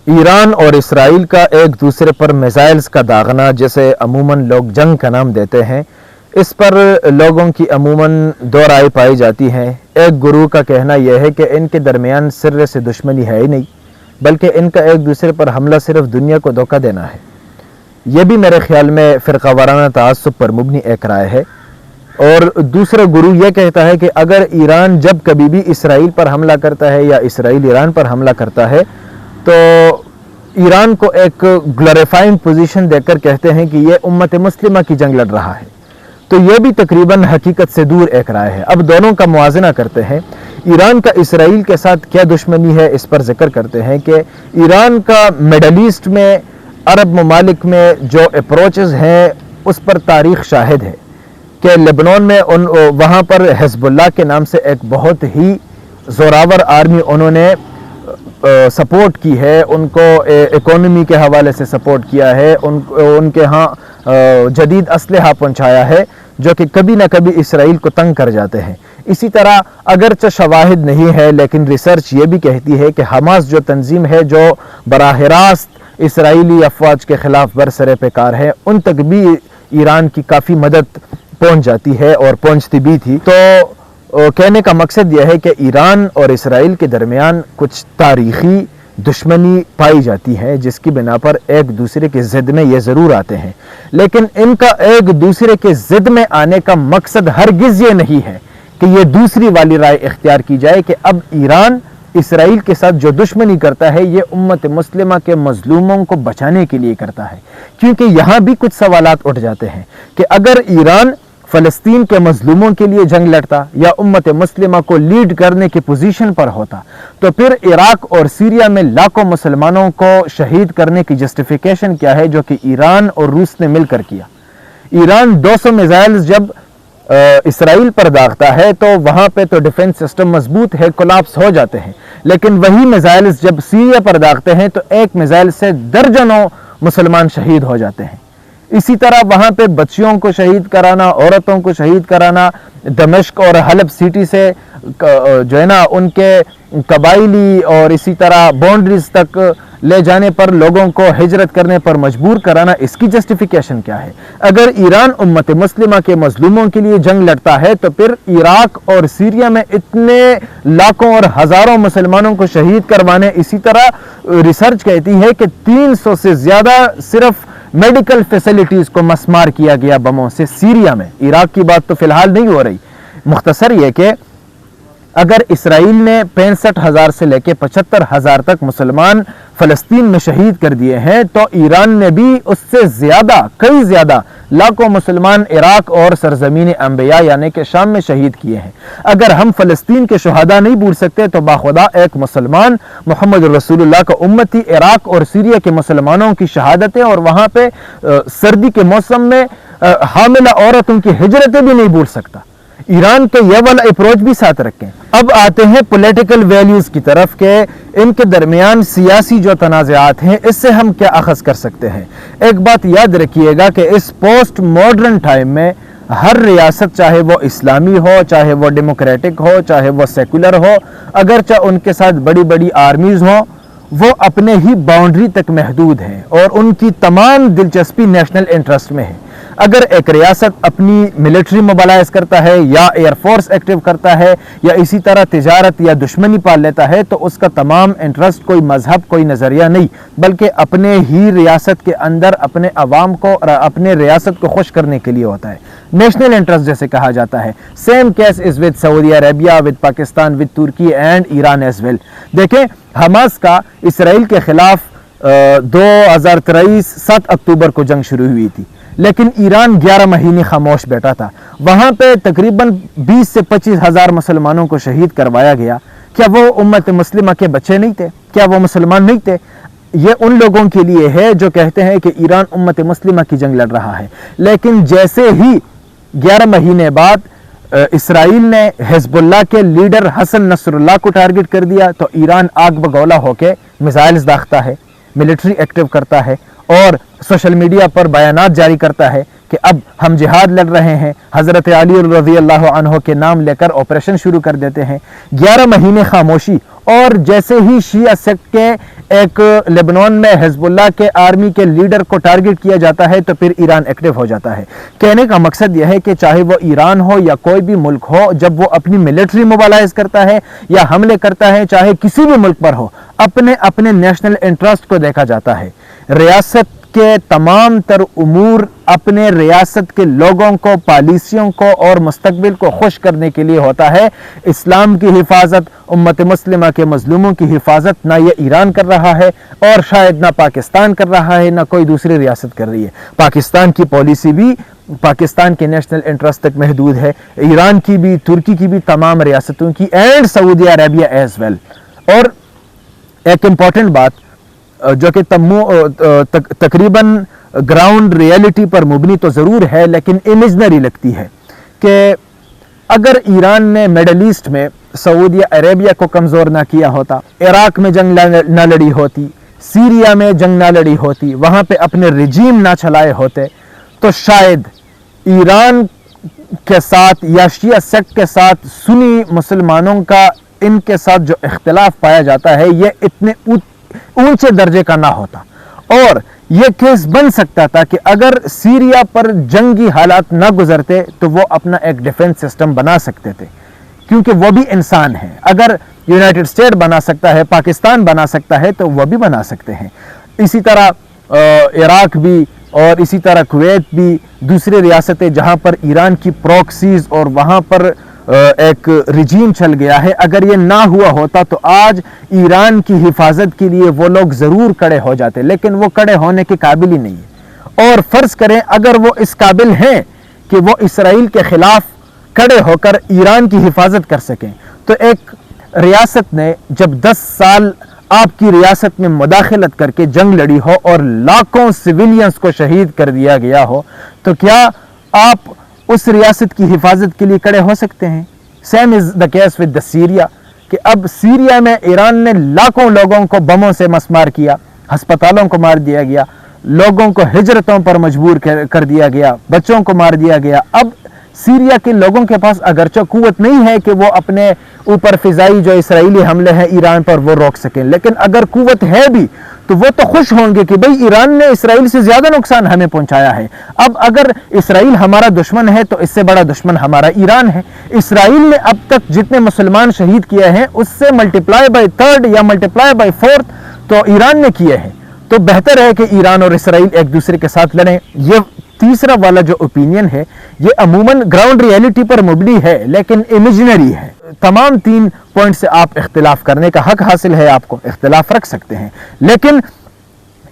ایران اور اسرائیل کا ایک دوسرے پر میزائلز کا داغنا، جسے عموماً لوگ جنگ کا نام دیتے ہیں، اس پر لوگوں کی عموماً دو رائے پائی جاتی ہیں۔ ایک گروہ کا کہنا یہ ہے کہ ان کے درمیان سرے سے دشمنی ہے ہی نہیں، بلکہ ان کا ایک دوسرے پر حملہ صرف دنیا کو دھوکہ دینا ہے۔ یہ بھی میرے خیال میں فرقہ وارانہ تعصب پر مبنی ایک رائے ہے۔ اور دوسرا گروہ یہ کہتا ہے کہ اگر ایران جب کبھی بھی اسرائیل پر حملہ کرتا ہے یا اسرائیل ایران پر حملہ کرتا ہے تو ایران کو ایک گلوریفائنگ پوزیشن دے کر کہتے ہیں کہ یہ امت مسلمہ کی جنگ لڑ رہا ہے۔ تو یہ بھی تقریباً حقیقت سے دور ایک رائے ہے۔ اب دونوں کا موازنہ کرتے ہیں۔ ایران کا اسرائیل کے ساتھ کیا دشمنی ہے، اس پر ذکر کرتے ہیں کہ ایران کا میڈل ایسٹ میں، عرب ممالک میں جو اپروچز ہیں اس پر تاریخ شاہد ہے کہ لبنان میں وہاں پر حزب اللہ کے نام سے ایک بہت ہی زوراور آرمی انہوں نے سپورٹ کی ہے، ان کو اکانومی کے حوالے سے سپورٹ کیا ہے، ان کے ہاں جدید اسلحہ پہنچایا ہے جو کہ کبھی نہ کبھی اسرائیل کو تنگ کر جاتے ہیں۔ اسی طرح اگرچہ شواہد نہیں ہے لیکن ریسرچ یہ بھی کہتی ہے کہ حماس جو تنظیم ہے جو براہ راست اسرائیلی افواج کے خلاف برسر پیکار ہے، ان تک بھی ایران کی کافی مدد پہنچ جاتی ہے اور پہنچتی بھی تھی۔ تو کہنے کا مقصد یہ ہے کہ ایران اور اسرائیل کے درمیان کچھ تاریخی دشمنی پائی جاتی ہے جس کی بنا پر ایک دوسرے کے ضد میں یہ ضرور آتے ہیں، لیکن ان کا ایک دوسرے کے ضد میں آنے کا مقصد ہرگز یہ نہیں ہے کہ یہ دوسری والی رائے اختیار کی جائے کہ اب ایران اسرائیل کے ساتھ جو دشمنی کرتا ہے یہ امت مسلمہ کے مظلوموں کو بچانے کے لیے کرتا ہے، کیونکہ یہاں بھی کچھ سوالات اٹھ جاتے ہیں کہ اگر ایران فلسطین کے مظلوموں کے لیے جنگ لڑتا یا امت مسلمہ کو لیڈ کرنے کی پوزیشن پر ہوتا تو پھر عراق اور سیریا میں لاکھوں مسلمانوں کو شہید کرنے کی جسٹیفیکیشن کیا ہے جو کہ ایران اور روس نے مل کر کیا۔ ایران 200 میزائلز جب اسرائیل پر داغتا ہے تو وہاں پہ تو ڈیفنس سسٹم مضبوط ہے، کولاپس ہو جاتے ہیں، لیکن وہی میزائلز جب سیریا پر داغتے ہیں تو ایک میزائل سے درجنوں مسلمان شہید ہو جاتے ہیں۔ اسی طرح وہاں پہ بچیوں کو شہید کرانا، عورتوں کو شہید کرانا، دمشق اور حلب سٹی سے جو ہے نا ان کے قبائلی اور اسی طرح باؤنڈریز تک لے جانے پر لوگوں کو ہجرت کرنے پر مجبور کرانا، اس کی جسٹیفیکیشن کیا ہے؟ اگر ایران امت مسلمہ کے مظلوموں کے لیے جنگ لڑتا ہے تو پھر عراق اور سیریا میں اتنے لاکھوں اور ہزاروں مسلمانوں کو شہید کروانے، اسی طرح ریسرچ کہتی ہے کہ 300 سے زیادہ صرف میڈیکل فیسلٹیز کو مسمار کیا گیا بموں سے سیریا میں۔ عراق کی بات تو فی الحال نہیں ہو رہی۔ مختصر یہ کہ اگر اسرائیل نے 65,000 سے لے کے 75,000 تک مسلمان فلسطین میں شہید کر دیے ہیں تو ایران نے بھی اس سے زیادہ، کئی زیادہ لاکھوں مسلمان عراق اور سرزمین انبیاء یعنی کہ شام میں شہید کیے ہیں۔ اگر ہم فلسطین کے شہداء نہیں بھول سکتے تو باخدا ایک مسلمان محمد رسول اللہ کا امتی عراق اور سیریا کے مسلمانوں کی شہادتیں اور وہاں پہ سردی کے موسم میں حاملہ عورتوں کی ہجرتیں بھی نہیں بھول سکتا۔ ایران کے یہ والا اپروچ بھی ساتھ رکھیں۔ اب آتے ہیں پولیٹیکل ویلیوز کی طرف کہ ان کے درمیان سیاسی جو تنازعات ہیں اس سے ہم کیا اخذ کر سکتے ہیں۔ ایک بات یاد رکھیے گا کہ اس پوسٹ ماڈرن ٹائم میں ہر ریاست، چاہے وہ اسلامی ہو، چاہے وہ ڈیموکریٹک ہو، چاہے وہ سیکولر ہو، اگرچہ ان کے ساتھ بڑی بڑی آرمیز ہوں، وہ اپنے ہی باؤنڈری تک محدود ہیں اور ان کی تمام دلچسپی نیشنل انٹرسٹ میں ہے۔ اگر ایک ریاست اپنی ملٹری موبلائز کرتا ہے یا ایئر فورس ایکٹیو کرتا ہے یا اسی طرح تجارت یا دشمنی پال لیتا ہے تو اس کا تمام انٹرسٹ کوئی مذہب، کوئی نظریہ نہیں، بلکہ اپنے ہی ریاست کے اندر اپنے عوام کو اور اپنے ریاست کو خوش کرنے کے لیے ہوتا ہے، نیشنل انٹرسٹ جیسے کہا جاتا ہے۔ Same case is with Saudi Arabia, with Pakistan, with Turkey and Iran as well. دیکھیں حماس کا اسرائیل کے خلاف 2023 7 اکتوبر کو جنگ شروع ہوئی تھی، لیکن ایران 11 مہینے خاموش بیٹھا تھا۔ وہاں پہ تقریباً 20 سے 25 ہزار مسلمانوں کو شہید کروایا گیا۔ کیا وہ امت مسلمہ کے بچے نہیں تھے؟ کیا وہ مسلمان نہیں تھے؟ یہ ان لوگوں کے لیے ہے جو کہتے ہیں کہ ایران امت مسلمہ کی جنگ لڑ رہا ہے، لیکن جیسے ہی 11 مہینے بعد اسرائیل نے حزب اللہ کے لیڈر حسن نصر اللہ کو ٹارگٹ کر دیا تو ایران آگ بگولا ہو کے میزائلز داغتا ہے، ملٹری ایکٹیو کرتا ہے اور سوشل میڈیا پر بیانات جاری کرتا ہے کہ اب ہم جہاد لڑ رہے ہیں، حضرت علی رضی اللہ عنہ کے نام لے کر آپریشن شروع کر دیتے ہیں۔ 11 مہینے خاموشی اور جیسے ہی شیعہ سیکٹ کے ایک لبنان میں حزب اللہ کے آرمی کے لیڈر کو ٹارگٹ کیا جاتا ہے تو پھر ایران ایکٹیو ہو جاتا ہے۔ کہنے کا مقصد یہ ہے کہ چاہے وہ ایران ہو یا کوئی بھی ملک ہو، جب وہ اپنی ملٹری موبلائز کرتا ہے یا حملے کرتا ہے، چاہے کسی بھی ملک پر ہو، اپنے نیشنل انٹرسٹ کو دیکھا جاتا ہے۔ ریاست کے تمام تر امور اپنے ریاست کے لوگوں کو، پالیسیوں کو اور مستقبل کو خوش کرنے کے لیے ہوتا ہے۔ اسلام کی حفاظت، امت مسلمہ کے مظلوموں کی حفاظت نہ یہ ایران کر رہا ہے اور شاید نہ پاکستان کر رہا ہے، نہ کوئی دوسری ریاست کر رہی ہے۔ پاکستان کی پالیسی بھی پاکستان کے نیشنل انٹرسٹ تک محدود ہے، ایران کی بھی، ترکی کی بھی، تمام ریاستوں کی، and Saudi Arabia as well. اور ایک امپورٹنٹ بات جو کہ تقریباً گراؤنڈ ریئلٹی پر مبنی تو ضرور ہے لیکن امیجنری لگتی ہے، کہ اگر ایران نے میڈل ایسٹ میں سعودی عربیہ کو کمزور نہ کیا ہوتا، عراق میں جنگ نہ لڑی ہوتی، سیریا میں جنگ نہ لڑی ہوتی، وہاں پہ اپنے رجیم نہ چلائے ہوتے، تو شاید ایران کے ساتھ یا شیعہ سیکٹ کے ساتھ سنی مسلمانوں کا ان کے ساتھ جو اختلاف پایا جاتا ہے یہ اتنے اونچے درجے کا نہ ہوتا، اور یہ کیس بن سکتا تھا کہ اگر سیریا پر جنگی حالات نہ گزرتے تو وہ اپنا ایک ڈیفنس سسٹم بنا سکتے تھے، کیونکہ وہ بھی انسان ہیں۔ اگر یونائٹڈ اسٹیٹ بنا سکتا ہے، پاکستان بنا سکتا ہے، تو وہ بھی بنا سکتے ہیں۔ اسی طرح عراق بھی اور اسی طرح کویت بھی، دوسرے ریاستیں جہاں پر ایران کی پروکسیز اور وہاں پر ایک رجیم چل گیا ہے، اگر یہ نہ ہوا ہوتا تو آج ایران کی حفاظت کے لیے وہ لوگ ضرور کڑے ہو جاتے، لیکن وہ کڑے ہونے کے قابل ہی نہیں ہے۔ اور فرض کریں اگر وہ اس قابل ہیں کہ وہ اسرائیل کے خلاف کھڑے ہو کر ایران کی حفاظت کر سکیں، تو ایک ریاست نے جب 10 سال آپ کی ریاست میں مداخلت کر کے جنگ لڑی ہو اور لاکھوں سویلینز کو شہید کر دیا گیا ہو، تو کیا آپ اس ریاست کی حفاظت کے لیے کھڑے ہو سکتے ہیں؟ Same is the case with the Syria, کہ اب سیریا میں ایران نے لاکھوں لوگوں کو بموں سے مسمار کیا، ہسپتالوں کو مار دیا گیا، لوگوں کو ہجرتوں پر مجبور کر دیا گیا، بچوں کو مار دیا گیا۔ اب سیریا کے لوگوں کے پاس اگرچہ قوت نہیں ہے کہ وہ اپنے اوپر فضائی جو اسرائیلی حملے ہیں ایران پر وہ روک سکیں، لیکن اگر قوت ہے بھی تو وہ تو خوش ہوں گے کہ بھئی ایران نے اسرائیل سے زیادہ نقصان ہمیں پہنچایا ہے۔ اب اگر اسرائیل ہمارا دشمن ہے تو اس سے بڑا دشمن ہمارا ایران ہے۔ اسرائیل نے اب تک جتنے مسلمان شہید کیے ہیں اس سے ملٹیپلائی بائی 3 یا ملٹیپلائی بائی 4 تو ایران نے کیے ہیں۔ تو بہتر ہے کہ ایران اور اسرائیل ایک دوسرے کے ساتھ لڑیں۔ یہ تیسرا والا جو اوپینین ہے یہ عموماً گراؤنڈ ریئلٹی پر مبنی ہے لیکن امیجنری ہے۔ تمام 3 پوائنٹ سے آپ اختلاف کرنے کا حق حاصل ہے، آپ کو اختلاف رکھ سکتے ہیں، لیکن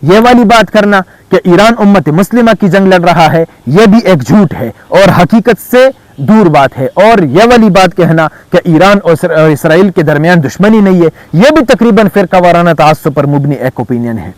یہ والی بات کرنا کہ ایران امت مسلمہ کی جنگ لڑ رہا ہے یہ بھی ایک جھوٹ ہے اور حقیقت سے دور بات ہے۔ اور یہ والی بات کہنا کہ ایران اور اسرائیل کے درمیان دشمنی نہیں ہے، یہ بھی تقریباً فرقہ وارانہ تعصب پر مبنی ایک اوپینین ہے۔